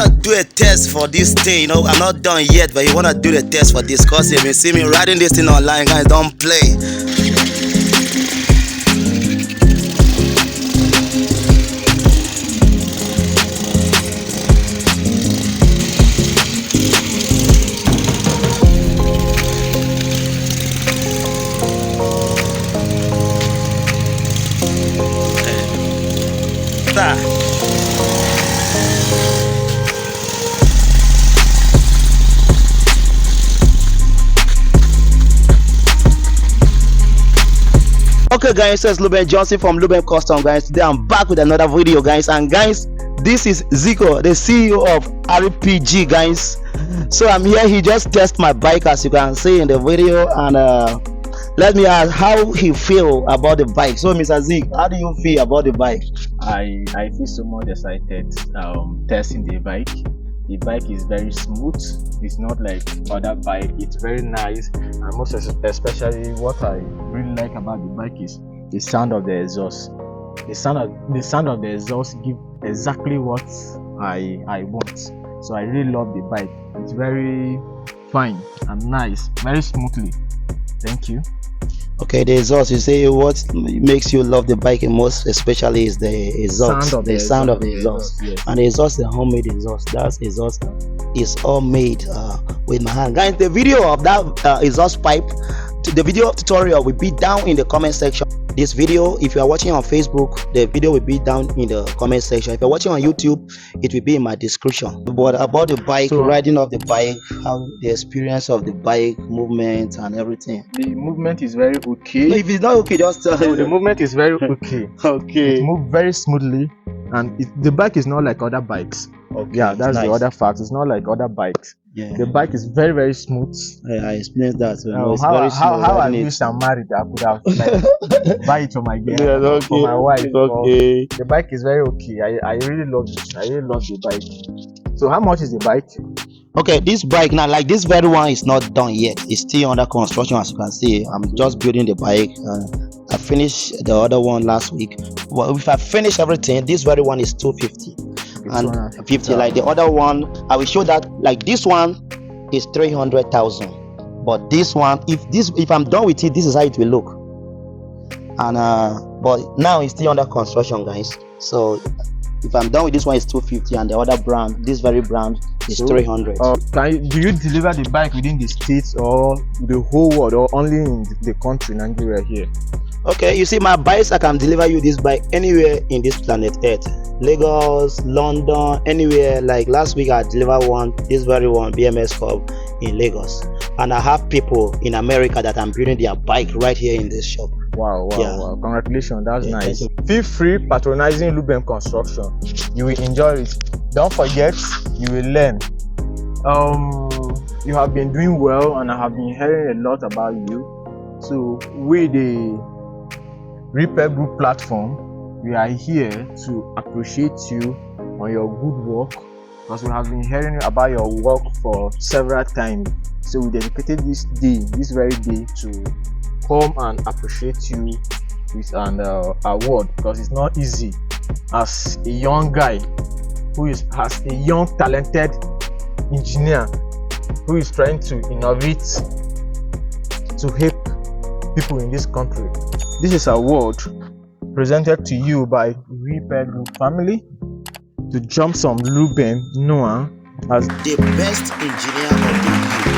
wanna do a test for this thing. You know, I'm not done yet, but you wanna do the test for this. Cause if you see me riding this thing online, guys, don't play. Okay guys, so it's Lubem Johnson from Lubem Custom, guys. Today I'm back with another video, guys, and guys, this is Zico, the CEO of RPG, guys. So I'm here. He just tested my bike, as you can see in the video, and let me ask how he feel about the bike. So Mr. Zeke, how do you feel about the bike? I feel so much excited testing the bike. The bike is very smooth. It's not like other bike. It's very nice, and most especially what I really like about the bike is the sound of the exhaust. The sound of the exhaust give exactly what I want. So I really love the bike. It's very fine and nice, very smoothly. Thank you. Okay, the exhaust, you say what makes you love the bike most especially is the exhaust, the sound of the exhaust. Yes. And the exhaust is a homemade exhaust. That exhaust is all made with my hand, guys. The video of that exhaust pipe, the video tutorial will be down in the comment section. This video, if you are watching on Facebook, the video will be down in the comment section. If you're watching on YouTube, it will be in my description. But about the bike, so, riding of the bike, how the experience of the bike movement and everything. The movement is very okay. No, if it's not okay, just tell me. The movement is very okay. Okay. It moves very smoothly, and the bike is not like other bikes. Okay. Yeah, that's nice. The other fact. It's not like other bikes. Yeah. The bike is very, very smooth. I experienced that. So how I wish I'm married, I could have like, buy it for my girl, okay, for my wife. Okay. The bike is very okay. I really love it. I really love the bike. So how much is the bike? Okay, this bike now, like this very one is not done yet. It's still under construction, as you can see. I'm just building the bike. I finished the other one last week. Well, if I finish everything, this very one is 250. And 50, like the other one, I will show that. Like this one is 300,000, but this one, if I'm done with it, this is how it will look. And but now it's still under construction, guys. So if I'm done with this one, it's 250, and the other brand, this very brand, is 300. Do you deliver the bike within the states or the whole world, or only in the country Nigeria here? Okay, you see, my bikes, I can deliver you this bike anywhere in this planet Earth. Lagos, London, anywhere. Like last week I delivered one, this very one, BMX CUB in Lagos, and I have people in America that I'm building their bike right here in this shop. Wow, congratulations, that's nice. Feel free patronizing Lubem Construction. You will enjoy it. Don't forget, you will learn. You have been doing well, and I have been hearing a lot about you. So with the Repair Group platform, we are here to appreciate you on your good work, because we have been hearing about your work for several times. So we dedicated this very day, to come and appreciate you with an award, because it's not easy as a young guy as a young talented engineer who is trying to innovate to help people in this country. This is an award presented to you by Repair Group family to jump some Lubem Noah as the best engineer of the year.